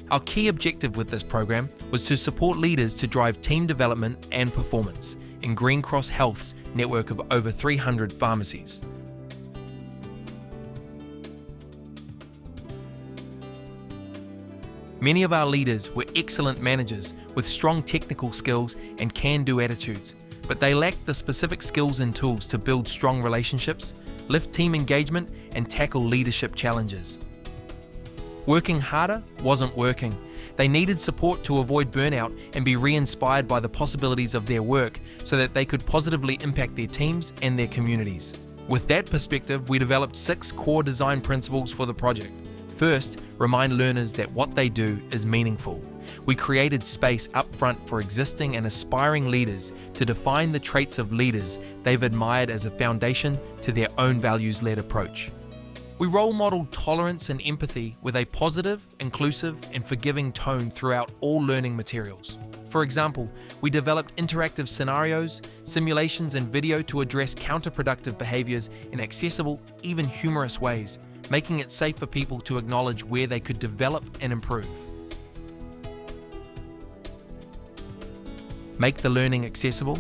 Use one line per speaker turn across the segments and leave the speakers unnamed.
Our key objective with this program was to support leaders to drive team development and performance in Green Cross Health's network of over 300 pharmacies. Many of our leaders were excellent managers with strong technical skills and can-do attitudes, but they lacked the specific skills and tools to build strong relationships, lift team engagement, and tackle leadership challenges. Working harder wasn't working. They needed support to avoid burnout and be re-inspired by the possibilities of their work so that they could positively impact their teams and their communities. With that perspective, we developed 6 core design principles for the project. First, remind learners that what they do is meaningful. We created space up front for existing and aspiring leaders to define the traits of leaders they've admired as a foundation to their own values-led approach. We role modeled tolerance and empathy with a positive, inclusive, and forgiving tone throughout all learning materials. For example, we developed interactive scenarios, simulations, and video to address counterproductive behaviors in accessible, even humorous ways, making it safe for people to acknowledge where they could develop and improve. Make the learning accessible.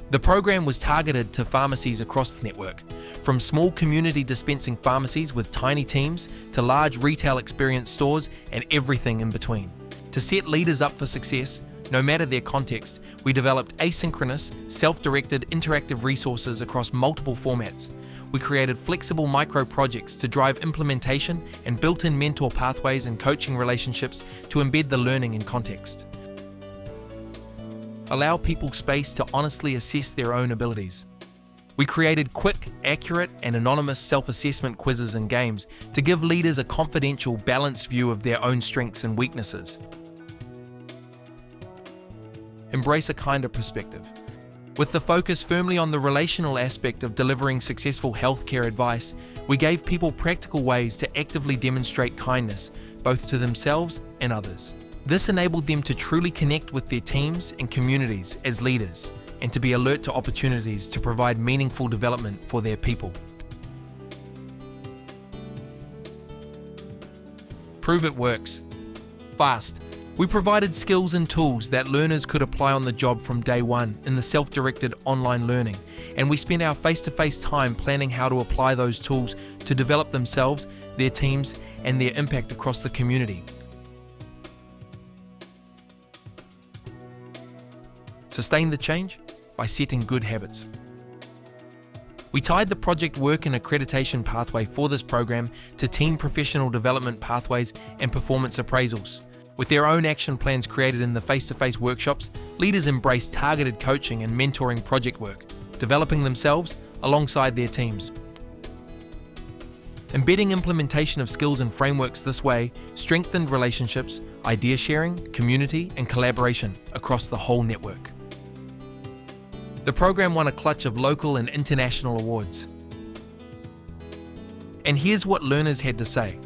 The program was targeted to pharmacies across the network, from small community dispensing pharmacies with tiny teams to large retail experience stores and everything in between. To set leaders up for success, no matter their context, we developed asynchronous, self-directed interactive resources across multiple formats. We created flexible micro-projects to drive implementation and built-in mentor pathways and coaching relationships to embed the learning in context. Allow people space to honestly assess their own abilities. We created quick, accurate, and anonymous self-assessment quizzes and games to give leaders a confidential, balanced view of their own strengths and weaknesses. Embrace a kinder perspective. With the focus firmly on the relational aspect of delivering successful healthcare advice, we gave people practical ways to actively demonstrate kindness, both to themselves and others. This enabled them to truly connect with their teams and communities as leaders, and to be alert to opportunities to provide meaningful development for their people. Prove it works. Fast. We provided skills and tools that learners could apply on the job from day one in the self-directed online learning, and we spent our face-to-face time planning how to apply those tools to develop themselves, their teams, and their impact across the community. Sustain the change by setting good habits. We tied the project work and accreditation pathway for this program to team professional development pathways and performance appraisals. With their own action plans created in the face-to-face workshops, leaders embraced targeted coaching and mentoring project work, developing themselves alongside their teams. Embedding implementation of skills and frameworks this way strengthened relationships, idea sharing, community, and collaboration across the whole network. The program won a clutch of local and international awards. And here's what learners had to say.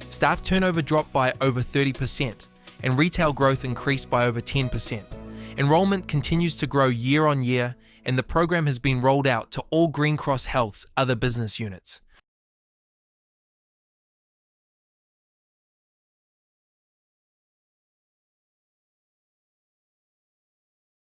Staff turnover dropped by over 30%, and retail growth increased by over 10%. Enrollment continues to grow year on year, and the program has been rolled out to all Green Cross Health's other business units.